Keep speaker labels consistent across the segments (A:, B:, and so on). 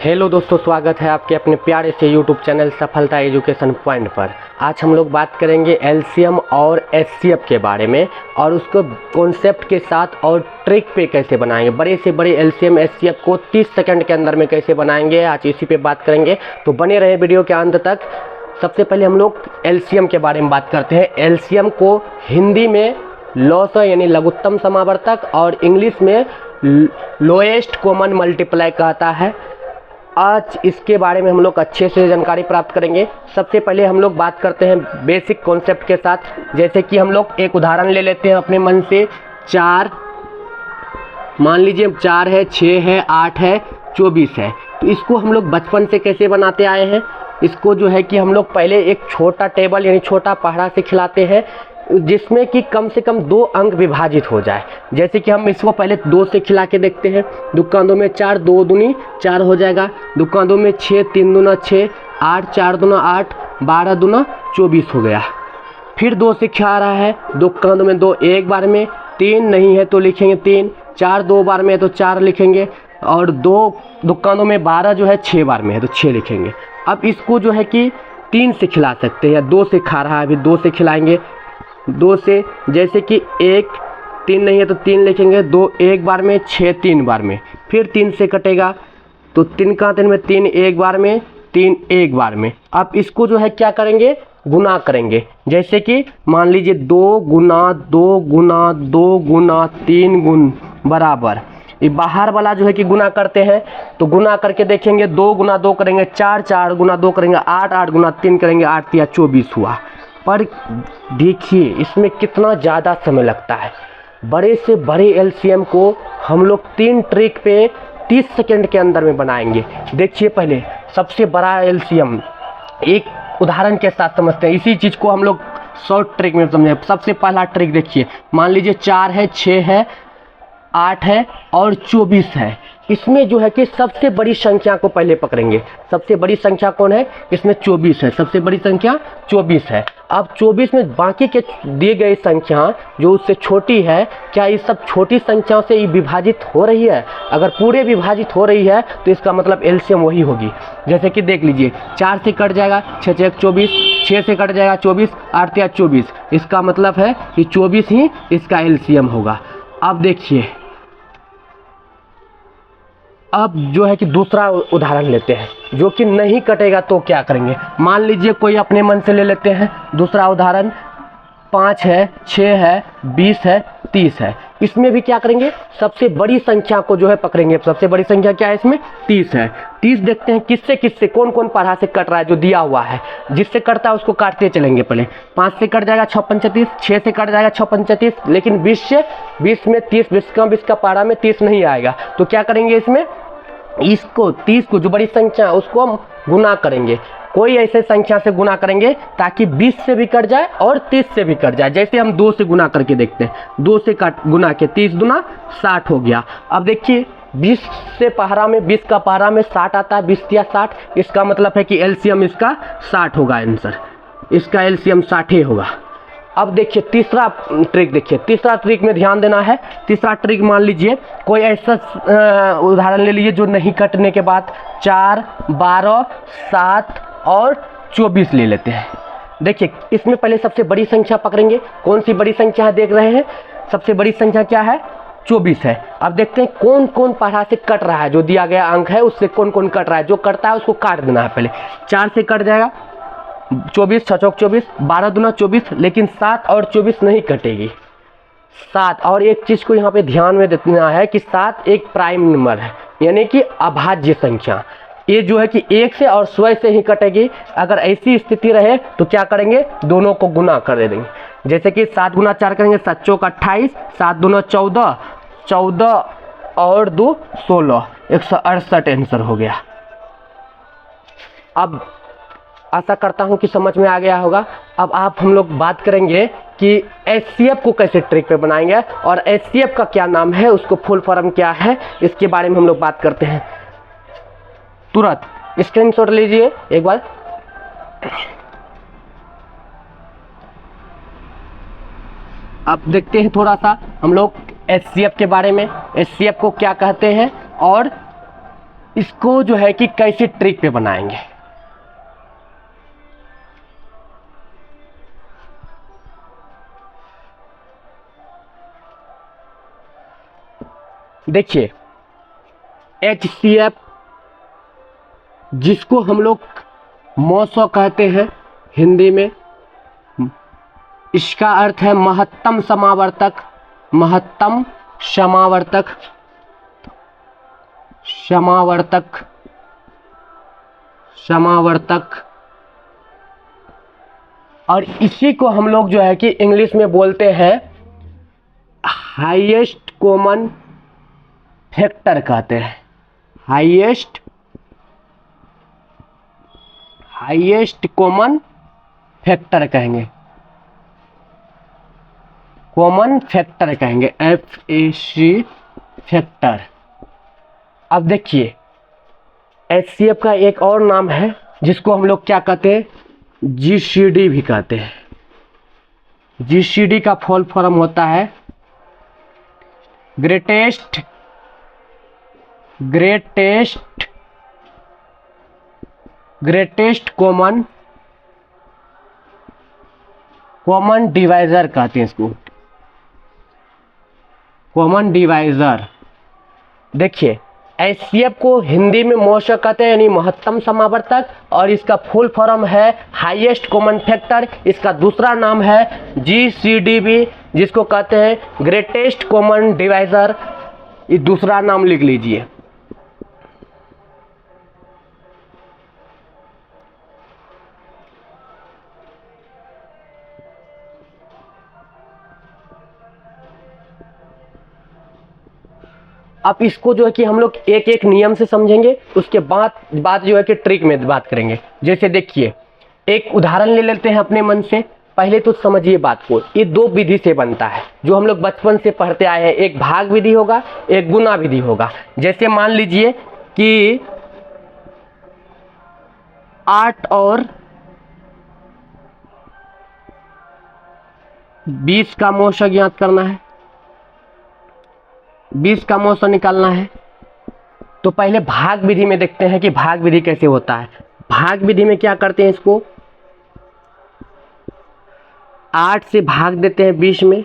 A: Hello दोस्तों, स्वागत है आपके अपने प्यारे से यूट्यूब चैनल सफलता एजुकेशन पॉइंट पर। आज हम लोग बात करेंगे एलसीएम और एचसीएफ के बारे में और उसको कॉन्सेप्ट के साथ और ट्रिक पे कैसे बनाएंगे। बड़े से बड़े एलसीएम एचसीएफ को 30 सेकंड के अंदर में कैसे बनाएंगे, आज इसी पे बात करेंगे। तो बने रहे वीडियो के अंत तक। सबसे पहले हम लोग एलसीएम के बारे में बात करते हैं। एलसीएम को हिंदी में लॉस यानी लघुत्तम समावर्तक और इंग्लिश में लोएस्ट कॉमन मल्टीप्लाई कहता है। आज इसके बारे में हम लोग अच्छे से जानकारी प्राप्त करेंगे। सबसे पहले हम लोग बात करते हैं बेसिक कॉन्सेप्ट के साथ। जैसे कि हम लोग एक उदाहरण ले लेते हैं अपने मन से। 4 मान लीजिए 4 है, 6 है, 8 है, 24 है। तो इसको हम लोग बचपन से कैसे बनाते आए हैं। इसको जो है कि हम लोग पहले एक छोटा टेबल यानी छोटा पहाड़ा से खिलाते हैं जिसमें कि कम से कम 2 अंक विभाजित हो जाए। जैसे कि हम इसको पहले 2 से खिला के देखते हैं। दुक्का 2 में 4, 2 दूनी 4 हो जाएगा। दुक्का 2 में 6, 3 दूना 6, 8, 4 दूना 8, 12 दूना 24 हो गया। फिर 2 से खिला रहा है। दुक्का 2 में 2 एक बार में, 3 नहीं है तो लिखेंगे 3, 4 2 बार में है तो 4 लिखेंगे और 2 दुक्का 2 में 12 जो है 6 बार में है तो 6 लिखेंगे। अब इसको जो है कि 3 से खिला सकते हैं या 2 से खा रहा है, अभी 2 से खिलाएंगे। 2 से जैसे कि 1 3 नहीं है तो 3 लिखेंगे, 2 एक बार में, 6 3 बार में। फिर 3 से कटेगा तो 3 का 3 में 3 एक बार में, 3 एक बार में। अब इसको जो है क्या करेंगे, गुना करेंगे। जैसे कि मान लीजिए 2 गुना 2 गुना 2 गुना 3 गुण बराबर। ये बाहर वाला जो है कि गुना करते हैं तो गुना करके देखेंगे। 2 गुना 2 करेंगे 4, 4 गुना 2 करेंगे 8, 8 गुना 3 करेंगे 8 या 24 हुआ। पर देखिए इसमें कितना ज़्यादा समय लगता है। बड़े से बड़े एलसीएम को हम लोग 3 ट्रिक पे 30 सेकंड के अंदर में बनाएंगे। देखिए पहले सबसे बड़ा एलसीएम एक उदाहरण के साथ समझते हैं। इसी चीज़ को हम लोग शॉर्ट ट्रिक में समझें। सबसे पहला ट्रिक देखिए, मान लीजिए 4 है, 6 है, 8 है और 24 है। इसमें जो है कि सबसे बड़ी संख्या को पहले पकड़ेंगे। सबसे बड़ी संख्या कौन है, इसमें 24 है। सबसे बड़ी संख्या 24 है। अब 24 में बाकी के दिए गए संख्या जो उससे छोटी है, क्या ये सब छोटी संख्याओं से विभाजित हो रही है। अगर पूरे विभाजित हो रही है तो इसका मतलब एलसीएम वही होगी। जैसे कि देख लीजिए 4 से कट जाएगा 6 6 24, 6 से कट जाएगा 24, 8 या 24। इसका मतलब है कि 24 ही इसका एलसीएम होगा। अब देखिए, अब जो है कि दूसरा उदाहरण लेते हैं जो कि नहीं कटेगा तो क्या करेंगे। मान लीजिए कोई अपने मन से ले लेते हैं दूसरा उदाहरण। 5 है, 6 है, 20 है, 30 है। इसमें भी क्या करेंगे, सबसे बड़ी संख्या को जो है पकड़ेंगे। सबसे बड़ी संख्या क्या है, इसमें 30 है। 30 देखते हैं किससे किससे कौन कौन पढ़ा से कट रहा है, जो दिया हुआ है। जिससे कटता है उसको काटते चलेंगे। पहले 5 से कट जाएगा 6 5 30, 6 से कट जाएगा 6 5 30, लेकिन 20 में 30 20 का पारा में 30 नहीं आएगा। तो क्या करेंगे, इसमें इसको 30 को जो बड़ी संख्या है उसको हम गुना करेंगे। कोई ऐसे संख्या से गुना करेंगे ताकि 20 से भी कट जाए और 30 से भी कट जाए। जैसे हम 2 से गुना करके देखते हैं। 2 से गुना के 30 दुना 60 हो गया। अब देखिए 20 से पहाड़ा में 20 का पहाड़ा में 60 आता है, 20 या 60। इसका मतलब है कि एलसीएम इसका 60 होगा। आंसर इसका एलसीएम 60 होगा। अब देखिए तीसरा ट्रिक देखिए। तीसरा ट्रिक में ध्यान देना है। तीसरा ट्रिक मान लीजिए कोई ऐसा उदाहरण ले लीजिए जो नहीं कटने के बाद 4 12 7 और 24 ले लेते हैं। देखिए इसमें पहले सबसे बड़ी संख्या पकड़ेंगे। कौन सी बड़ी संख्या है देख रहे हैं, सबसे बड़ी संख्या क्या है, 24 है। अब देखते हैं कौन कौन पहाड़ा से कट रहा है। जो दिया गया अंक है उससे कौन कौन कट रहा है। जो कटता है उसको काट देना है। पहले 4 से कट जाएगा 24, 6 चौक 24, 12 दूना 24, लेकिन 7 और 24 नहीं कटेगी। 7 और एक चीज को यहाँ पे ध्यान में देना है कि 7 एक प्राइम नंबर है, यानी कि अभाज्य संख्या। ये जो है कि 1 से और 100 से ही कटेगी। अगर ऐसी स्थिति रहे तो क्या करेंगे, दोनों को गुना कर देंगे। जैसे कि 7 गुना 4 करेंगे, 7 चौक 28, 7 दूना 14, 14 और 2 16, 168 आंसर हो गया। अब आशा करता हूं कि समझ में आ गया होगा। अब हम लोग बात करेंगे कि एचसीएफ को कैसे ट्रिक पे बनाएंगे और एचसीएफ का क्या नाम है, उसको फुल फॉर्म क्या है, इसके बारे में हम लोग बात करते हैं। तुरंत स्क्रीनशॉट लीजिए एक बार। अब देखते हैं थोड़ा सा हम लोग एचसीएफ के बारे में। एचसीएफ को क्या कहते हैं और इसको जो है कि कैसे ट्रिक पे बनाएंगे। देखिए HCF जिसको हम लोग मौसो कहते हैं हिंदी में, इसका अर्थ है महत्तम समावर्तक, महत्तम समावर्तक, समावर्तक, समावर्तक। और इसी को हम लोग जो है कि इंग्लिश में बोलते हैं हाईएस्ट कॉमन फैक्टर कहते हैं। हाईएस्ट कॉमन फैक्टर कहेंगे, कॉमन फैक्टर कहेंगे, FAC फैक्टर। अब देखिए HCF का एक और नाम है जिसको हम लोग क्या कहते हैं, GCD भी कहते हैं। GCD का फुल फॉर्म होता है ग्रेटेस्ट कॉमन डिवाइजर कहते हैं इसको, कॉमन डिवाइजर। देखिए HCF को हिंदी में मौसो कहते हैं यानी महत्तम समावर्तक, और इसका फुल फॉर्म है हाईएस्ट कॉमन फैक्टर। इसका दूसरा नाम है GCD भी, जिसको कहते हैं ग्रेटेस्ट कॉमन डिवाइजर। ये दूसरा नाम लिख लीजिए। अब इसको जो है कि हम लोग एक एक नियम से समझेंगे, उसके बाद जो है कि ट्रिक में बात करेंगे। जैसे देखिए एक उदाहरण ले लेते हैं अपने मन से। पहले तो समझिए बात को, ये दो विधि से बनता है जो हम लोग बचपन से पढ़ते आए हैं। एक भाग विधि होगा, एक गुना विधि होगा। जैसे मान लीजिए कि 8 और 20 का मौसा ज्ञात करना है, 20 का मौसा निकालना है। तो पहले भाग विधि में देखते हैं कि भाग विधि कैसे होता है। भाग विधि में क्या करते हैं, इसको 8 से भाग देते हैं 20 में,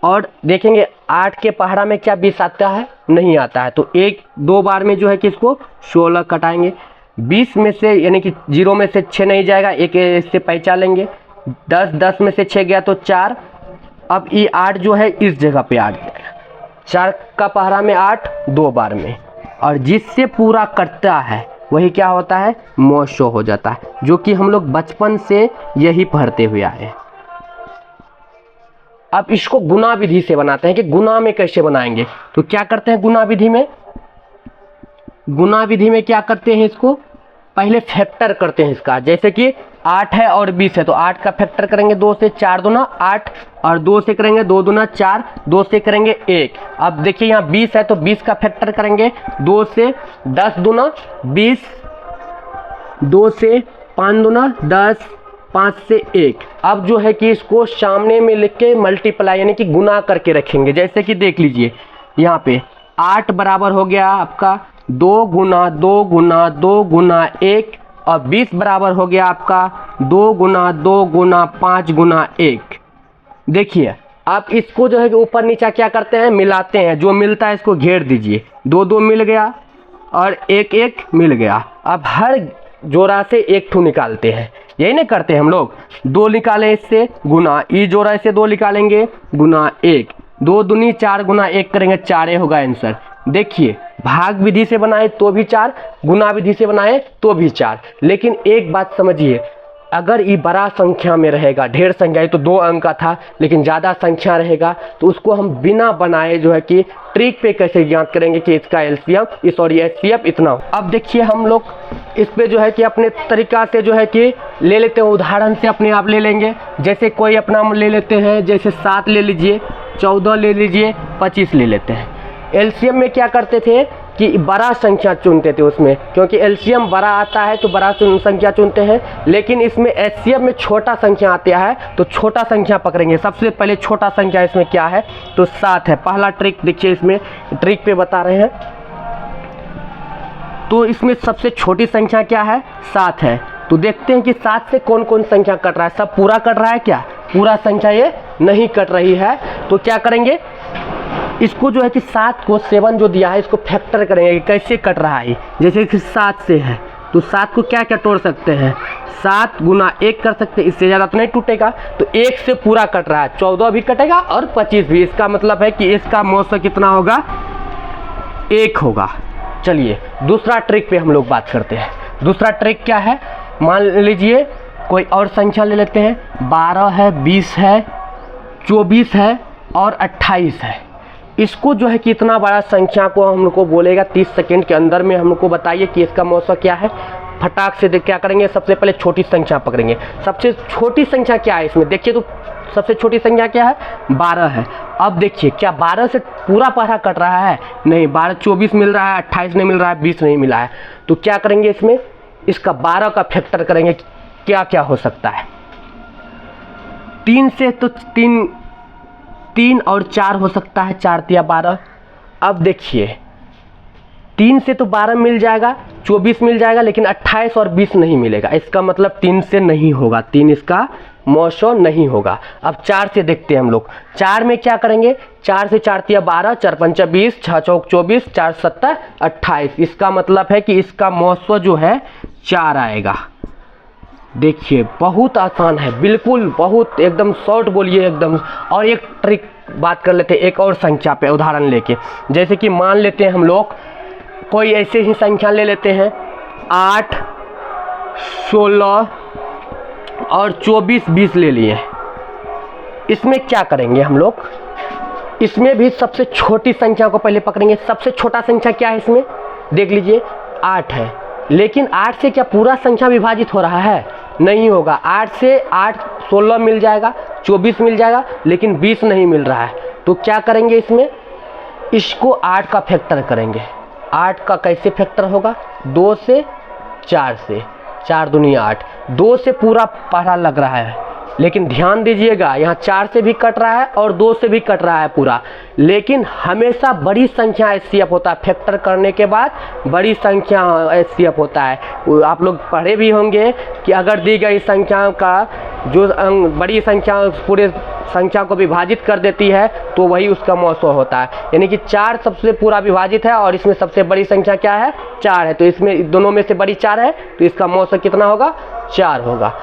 A: और देखेंगे 8 के पहाड़ा में क्या 20 आता है, नहीं आता है। तो एक दो बार में जो है कि इसको 16 कटाएंगे। 20 में से यानी कि 0 में से 6 नहीं जाएगा, एक से पैंचा लेंगे। 10 में से 6 गया तो 4। अब ये 8 जो है इस जगह पे आ गया, 4 का पहाड़ा में 8 दो बार में, और जिससे पूरा कटता है वही क्या होता है, मौसो हो जाता है, जो कि हम लोग बचपन से यही पढ़ते हुए आए हैं। अब इसको गुना विधि से बनाते हैं कि गुना में कैसे बनाएंगे। तो क्या करते हैं गुना विधि में, गुना विधि में क्या करते हैं, इसको पहले फैक्टर करते हैं इसका। जैसे कि 8 है और 20 है तो 8 का फैक्टर करेंगे 2 से, 4 दूना 8, और 2 से करेंगे 2 दूना 4, 2 से करेंगे 1। अब देखिए यहाँ 20 है तो 20 का फैक्टर करेंगे 2 से, 10 दूना 20, 2 से 5 दूना 10, 5 से 1। अब जो है कि इसको सामने में लिख के मल्टीप्लाई यानी कि गुना करके रखेंगे। जैसे कि देख लीजिए यहाँ पे 8 बराबर हो गया आपका 2 गुना 2 गुना 2 गुना 1, और 20 बराबर हो गया आपका 2 गुना 2 गुना 5 गुना 1। देखिए आप इसको जो है कि ऊपर नीचा क्या करते हैं, मिलाते हैं। जो मिलता है इसको घेर दीजिए, 2 2 मिल गया और 1 1 मिल गया। अब हर जोड़ा से एक ठू निकालते हैं, यही नहीं करते हम लोग। 2 निकालें इससे गुना, ई जोड़ा से 2 निकालेंगे गुना 1, 2 दूनी 4 गुना 1 करेंगे, 4 होगा आंसर। देखिए भाग विधि से बनाए तो भी 4, गुना विधि से बनाए तो भी 4। लेकिन एक बात समझिए, अगर ये बड़ा संख्या में रहेगा, ढेर संख्या है तो 2 अंक का था, लेकिन ज़्यादा संख्या रहेगा तो उसको हम बिना बनाए जो है कि ट्रिक पे कैसे ज्ञात करेंगे कि इसका एलसीएम HCF इतना हो। अब देखिए हम लोग इस पे जो है कि अपने तरीका से जो है कि ले लेते हैं, उदाहरण से अपने आप ले लेंगे। जैसे कोई अपना ले लेते हैं, जैसे 7 ले लीजिए, 14 ले लीजिए, 25 ले लेते हैं। एलसीएम में क्या करते थे कि बड़ा संख्या चुनते थे उसमें, क्योंकि एलसीएम बड़ा आता है तो बड़ा संख्या चुनते हैं। लेकिन इसमें HCF में छोटा संख्या आता है तो छोटा संख्या पकड़ेंगे। सबसे पहले छोटा संख्या इसमें क्या है, तो 7 है। पहला ट्रिक देखिए, इसमें ट्रिक पे बता रहे हैं। तो इसमें सबसे छोटी संख्या क्या है? 7 है। तो देखते हैं कि 7 से कौन कौन संख्या कट रहा है। सब पूरा कट रहा है क्या? पूरा संख्या ये नहीं कट रही है। तो क्या करेंगे, इसको जो है कि 7 को 7 जो दिया है इसको फैक्टर करेंगे कि कैसे कट रहा है। जैसे कि 7 से है तो 7 को क्या क्या तोड़ सकते हैं? 7 गुना 1 कर सकते हैं, इससे ज़्यादा तो नहीं टूटेगा। तो 1 से पूरा कट रहा है, 14 भी कटेगा और 25 भी। इसका मतलब है कि इसका मौसा कितना होगा? 1 होगा। चलिए दूसरा ट्रिक पे हम लोग बात करते हैं। दूसरा ट्रिक क्या है? मान लीजिए कोई और संख्या ले लेते हैं। 12 है, 20 है, 24 है और 28 है। इसको जो है कि इतना बड़ा संख्या को हमको बोलेगा 30 सेकेंड के अंदर में हमको बताइए कि इसका मौसा क्या है। फटाक से क्या करेंगे, सबसे पहले छोटी संख्या पकड़ेंगे। सबसे छोटी संख्या क्या है इसमें? देखिए तो सबसे छोटी संख्या क्या है? 12 है। अब देखिए क्या 12 से पूरा पढ़ा कट रहा है? नहीं। 12 24 मिल रहा है, 28 नहीं मिल रहा है, 20 नहीं मिला है। तो क्या करेंगे इसमें, इसका 12 का फैक्टर करेंगे। क्या क्या हो सकता है? 3 से तो 3 और 4 हो सकता है, 4 तिया 12। अब देखिए 3 से तो 12 मिल जाएगा, 24 मिल जाएगा, लेकिन 28 और 20 नहीं मिलेगा। इसका मतलब 3 से नहीं होगा, 3 इसका मौसो नहीं होगा। अब 4 से देखते हैं हम लोग। 4 में क्या करेंगे? 4 से 4 तिया 12, 4 पंचा 20, 6 चौक 24, 4 सत्ता 28। इसका मतलब है कि इसका मौसो जो है 4 आएगा। देखिए बहुत आसान है, बिल्कुल बहुत एकदम शॉर्ट बोलिए एकदम। और एक ट्रिक बात कर लेते हैं एक और संख्या पे उदाहरण लेके। जैसे कि मान लेते हैं हम लोग कोई ऐसे ही संख्या ले लेते हैं 8, 16 और 24, 20 ले लिए। इसमें क्या करेंगे हम लोग? इसमें भी सबसे छोटी संख्या को पहले पकड़ेंगे। सबसे छोटा संख्या क्या है इसमें? देख लीजिए 8 है, लेकिन 8 से क्या पूरा संख्या विभाजित हो रहा है? नहीं होगा। 8 से 8 16 मिल जाएगा, 24 मिल जाएगा, लेकिन 20 नहीं मिल रहा है। तो क्या करेंगे इसमें? इसको 8 का फैक्टर करेंगे। 8 का कैसे फैक्टर होगा? 2 से 4 से, 4 दूनी 8। 2 से पूरा पढ़ा लग रहा है, लेकिन ध्यान दीजिएगा यहाँ 4 से भी कट रहा है और 2 से भी कट रहा है पूरा। लेकिन हमेशा बड़ी संख्या एचसीएफ होता है। फैक्टर करने के बाद बड़ी संख्या एचसीएफ होता है। आप लोग पढ़े भी होंगे कि अगर दी गई संख्या का जो बड़ी संख्या पूरे संख्या को विभाजित कर देती है तो वही उसका मौसो होता है। यानी कि 4 सबसे पूरा विभाजित है और इसमें सबसे बड़ी संख्या क्या है? 4 है। तो इसमें दोनों में से बड़ी 4 है, तो इसका मौसो कितना होगा? 4 होगा।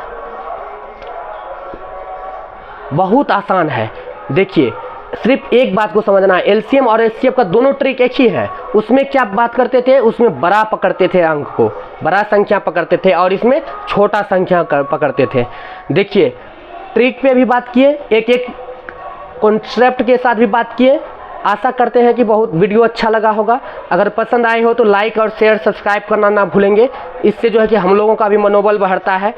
A: बहुत आसान है। देखिए सिर्फ एक बात को समझना है, एलसीएम और एचसीएफ का दोनों ट्रिक एक ही है। उसमें क्या बात करते थे? उसमें बड़ा पकड़ते थे, अंक को बड़ा संख्या पकड़ते थे, और इसमें छोटा संख्या पकड़ते थे। देखिए ट्रिक पे भी बात किए, एक एक कॉन्सेप्ट के साथ भी बात किए। आशा करते हैं कि बहुत वीडियो अच्छा लगा होगा। अगर पसंद आए हो तो लाइक और शेयर सब्सक्राइब करना ना भूलेंगे। इससे जो है कि हम लोगों का भी मनोबल बढ़ता है।